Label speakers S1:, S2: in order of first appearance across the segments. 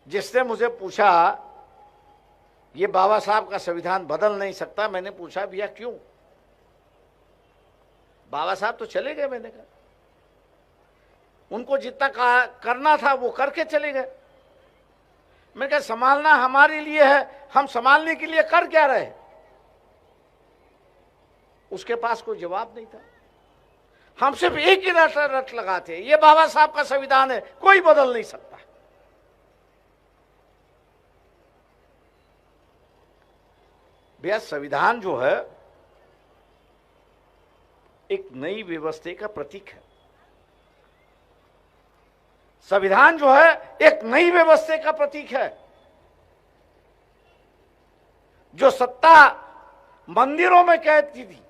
S1: जिसने मुझे पूछा ये बाबा साहब का संविधान बदल नहीं सकता, मैंने पूछा भैया क्यों? बाबा साहब तो चले गए। मैंने कहा उनको जितना करना था वो करके चले गए। मैं कहा संभालना हमारे लिए है, हम संभालने के लिए कर क्या रहे? उसके पास कोई जवाब नहीं था। हम सिर्फ एक ही रट लगाते, ये बाबा साहब का संविधान है, कोई बदल नहीं सकता। भैया संविधान जो है एक नई व्यवस्था का प्रतीक है। संविधान जो है एक नई व्यवस्था का प्रतीक है। जो सत्ता मंदिरों में कहती थी,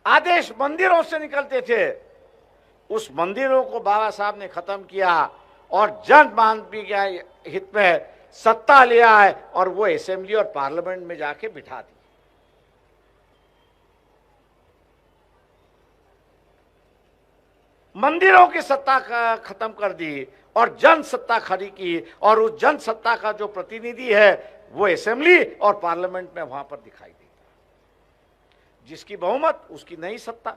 S1: आदेश मंदिरों से निकलते थे, उस मंदिरों को बाबा साहब ने खत्म किया और जन मानवी के हित में सत्ता ले आए और वो असेंबली और पार्लियामेंट में जाके बिठा दी। मंदिरों की सत्ता का खत्म कर दी और जन सत्ता खड़ी की, और उस जन सत्ता का जो प्रतिनिधि है वो असेंबली और पार्लियामेंट में वहां पर दिखाई देता है। जिसकी बहुमत उसकी नई सत्ता,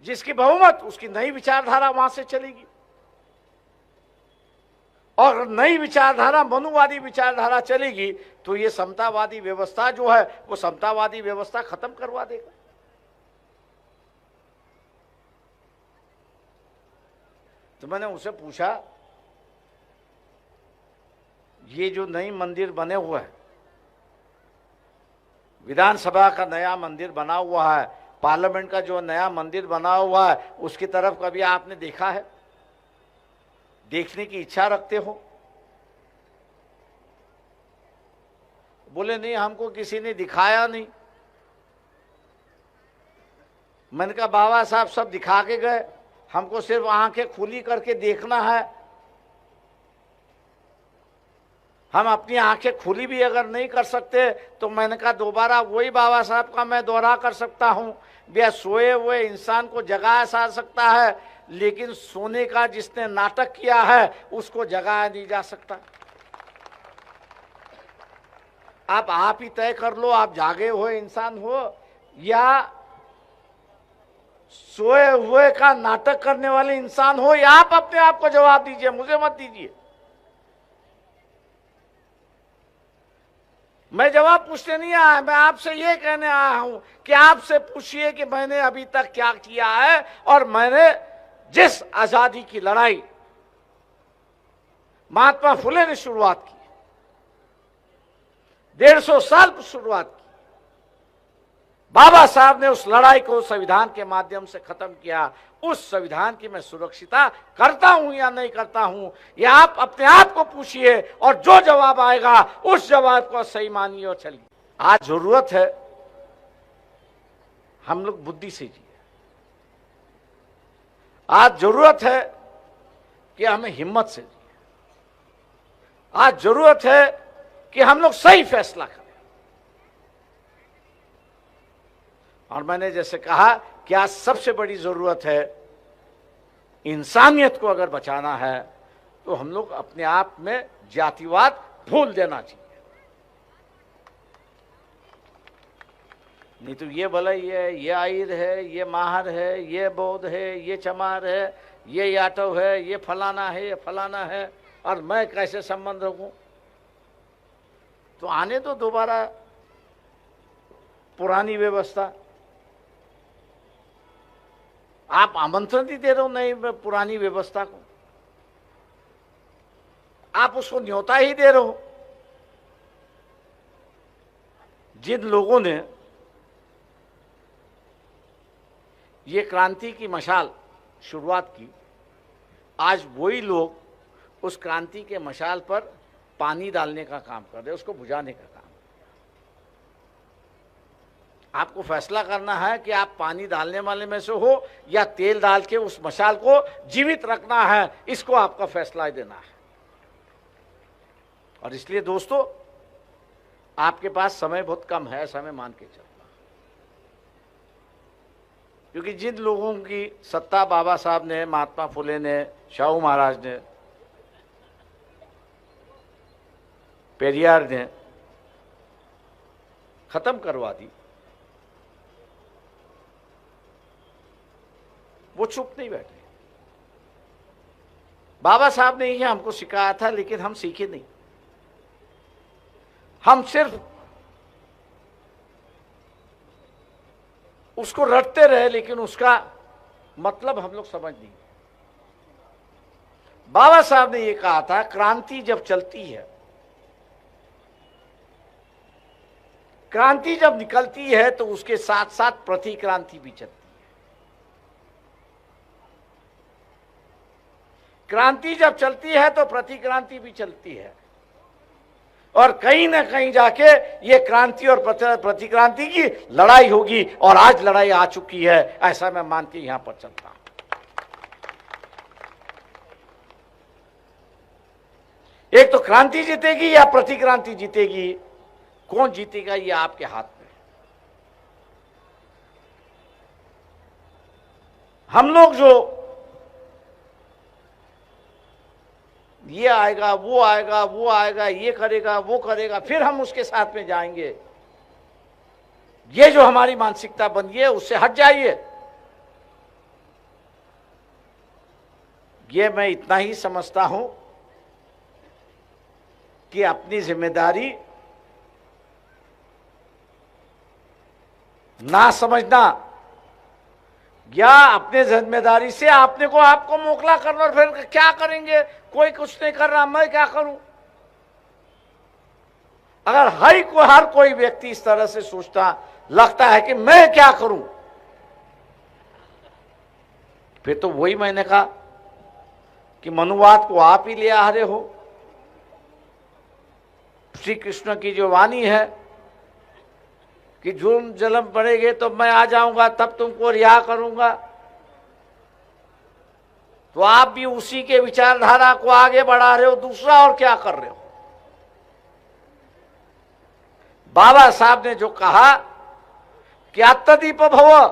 S1: जिसकी बहुमत उसकी नई विचारधारा वहां से चलेगी। और नई विचारधारा, मनुवादी विचारधारा चलेगी तो ये समतावादी व्यवस्था जो है वो समतावादी व्यवस्था खत्म करवा देगा। तो मैंने उसे पूछा ये जो नई मंदिर बने हुए हैं, विधानसभा का नया मंदिर बना हुआ है, पार्लियामेंट का जो नया मंदिर बना हुआ है, उसकी तरफ कभी आपने देखा है? देखने की इच्छा रखते हो? बोले नहीं, हमको किसी ने दिखाया नहीं। मैंने कहा बाबा साहब सब दिखा के गए, हमको सिर्फ आंखें खुली करके देखना है। हम अपनी आंखें खुली भी अगर नहीं कर सकते तो मैंने कहा दोबारा वही बाबा साहब का मैं दोहरा कर सकता हूं, भैया सोए हुए इंसान को जगाया जा सकता है, लेकिन सोने का जिसने नाटक किया है उसको जगाया नहीं जा सकता। आप ही तय कर लो, आप जागे हुए इंसान हो या सोए हुए का नाटक करने वाले इंसान हो, या आप अपने आप को जवाब दीजिए, मुझे मत दीजिए। मैं जवाब पूछने नहीं आया, मैं आपसे ये कहने आया हूं कि आपसे पूछिए कि मैंने अभी तक क्या किया है, और मैंने जिस आजादी की लड़ाई महात्मा फुले ने शुरुआत की, 150 साल की शुरुआत की, बाबा साहब ने उस लड़ाई को संविधान के माध्यम से खत्म किया। उस संविधान की मैं सुरक्षिता करता हूं या नहीं करता हूं, या आप अपने आप को पूछिए, और जो जवाब आएगा उस जवाब को सही मानिए और चलिए। आज जरूरत है हम लोग बुद्धि से जिए। आज जरूरत है कि हमें हिम्मत से जिए। आज जरूरत है कि हम लोग सही फैसला करें। और मैंने जैसे कहा कि आज सबसे बड़ी जरूरत है, इंसानियत को अगर बचाना है तो हम लोग अपने आप में जातिवाद भूल देना चाहिए। नहीं तो ये बोला ये आहिर है, ये माहर है, ये बौद्ध है, ये चमार है, ये यादव है, ये फलाना है, ये फलाना है, और मैं कैसे संबंध रखूं? तो आने तो दोबारा पुरानी व्यवस्था। आप आमंत्रण ही दे रहे हो नई पुरानी व्यवस्था को, आप उसको न्योता ही दे रहे हो। जिन लोगों ने ये क्रांति की मशाल शुरुआत की, आज वही लोग उस क्रांति के मशाल पर पानी डालने का काम कर रहे, उसको बुझाने का काम। आपको फैसला करना है कि आप पानी डालने वाले में से हो या तेल डाल के उस मशाल को जीवित रखना है, इसको आपका फैसला देना है। और इसलिए दोस्तों, आपके पास समय बहुत कम है, समय मान के चलना। क्योंकि जिन लोगों की सत्ता बाबा साहब ने, महात्मा फुले ने, शाहू महाराज ने, पेरियार ने खत्म करवा दी, वो चुप नहीं बैठे। बाबा साहब ने ही हमको सिखाया था, लेकिन हम सीखे नहीं। हम सिर्फ उसको रटते रहे, लेकिन उसका मतलब हम लोग समझ नहीं। बाबा साहब ने ये कहा था, क्रांति जब चलती है, क्रांति जब निकलती है तो उसके साथ साथ प्रतिक्रांति भी चलती है। क्रांति जब चलती है तो प्रतिक्रांति भी चलती है, और कहीं ना कहीं जाके ये क्रांति और प्रतिक्रांति की लड़ाई होगी, और आज लड़ाई आ चुकी है, ऐसा मैं मान के यहां पर चलता हूं। एक तो क्रांति जीतेगी या प्रतिक्रांति जीतेगी, कौन जीतेगा ये आपके हाथ में। हम लोग जो ये आएगा, वो आएगा, वो आएगा, ये करेगा, वो करेगा, फिर हम उसके साथ में जाएंगे, ये जो हमारी मानसिकता बनी है, उससे हट जाइए। ये मैं इतना ही समझता हूं कि अपनी जिम्मेदारी ना समझना, या अपने जिम्मेदारी से आपने को आपको मोकला करना, और फिर क्या करेंगे, कोई कुछ नहीं कर रहा, मैं क्या करूं। अगर हर कोई व्यक्ति इस तरह से सोचता, लगता है कि मैं क्या करूं, फिर तो वही मैंने कहा कि मनुवाद को आप ही ले आ रहे हो। श्री कृष्ण की जो वाणी है कि जुर्म जलम पड़ेगे तो मैं आ जाऊंगा, तब तुमको रिहा करूंगा, तो आप भी उसी के विचारधारा को आगे बढ़ा रहे हो, दूसरा और क्या कर रहे हो। बाबा साहब ने जो कहा कि आत्मदीप भव,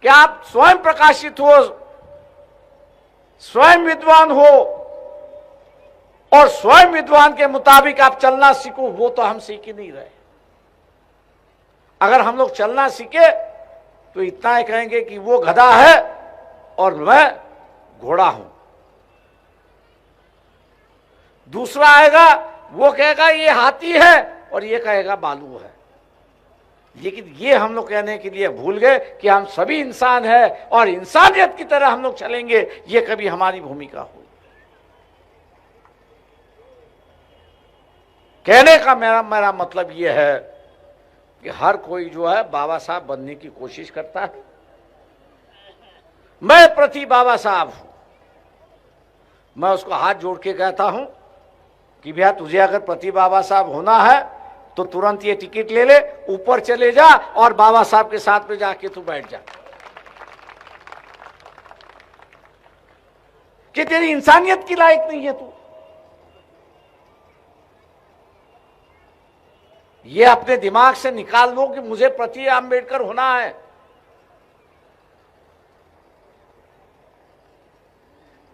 S1: कि आप स्वयं प्रकाशित हो, स्वयं विद्वान हो, और स्वयं विद्वान के मुताबिक आप चलना सीखो, वो तो हम सीख ही नहीं रहे। अगर हम लोग चलना सीखे तो इतना ही कहेंगे कि वो गधा है और मैं घोड़ा हूं। दूसरा आएगा, वो कहेगा ये हाथी है और ये कहेगा बालू है। लेकिन ये हम लोग कहने के लिए भूल गए कि हम सभी इंसान हैं, और इंसानियत की तरह हम लोग चलेंगे, ये कभी हमारी भूमिका हो। कहने का मेरा मतलब यह है कि हर कोई जो है बाबा साहब बनने की कोशिश करता है। मैं प्रति बाबा साहब हूं, मैं उसको हाथ जोड़ के कहता हूं कि भैया तुझे अगर प्रति बाबा साहब होना है तो तुरंत ये टिकट ले ले, ऊपर चले जा और बाबा साहब के साथ में जाके तू बैठ जा। कि तेरी इंसानियत की लायक नहीं है तू। ये अपने दिमाग से निकाल लो कि मुझे प्रति आंबेडकर होना है।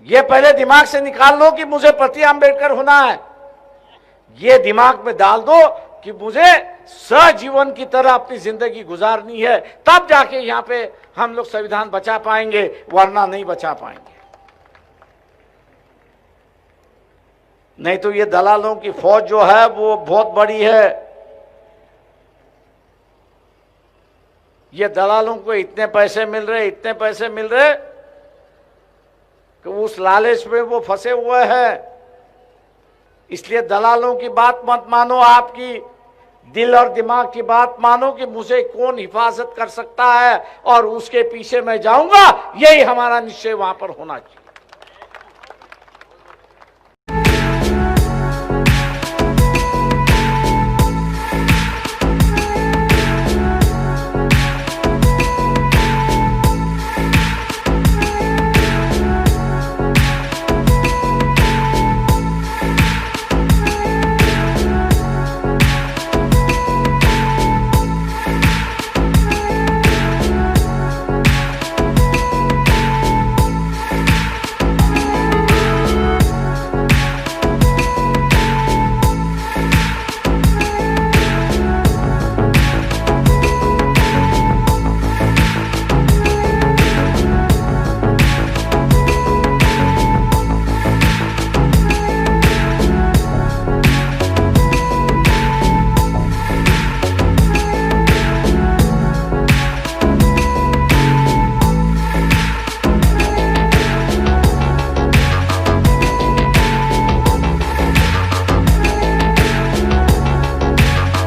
S1: ये पहले दिमाग से निकाल लो कि मुझे प्रति आंबेडकर होना है। ये दिमाग में डाल दो कि मुझे सजीवन की तरह अपनी जिंदगी गुजारनी है, तब जाके यहां पे हम लोग संविधान बचा पाएंगे, वरना नहीं बचा पाएंगे। नहीं तो ये दलालों की फौज जो है वो बहुत बड़ी है। ये दलालों को इतने पैसे मिल रहे, इतने पैसे मिल रहे कि उस लालच में वो फंसे हुए हैं। इसलिए दलालों की बात मत मानो, आपकी दिल और दिमाग की बात मानो कि मुझे कौन हिफाजत कर सकता है और उसके पीछे मैं जाऊंगा। यही हमारा निश्चय वहां पर होना चाहिए।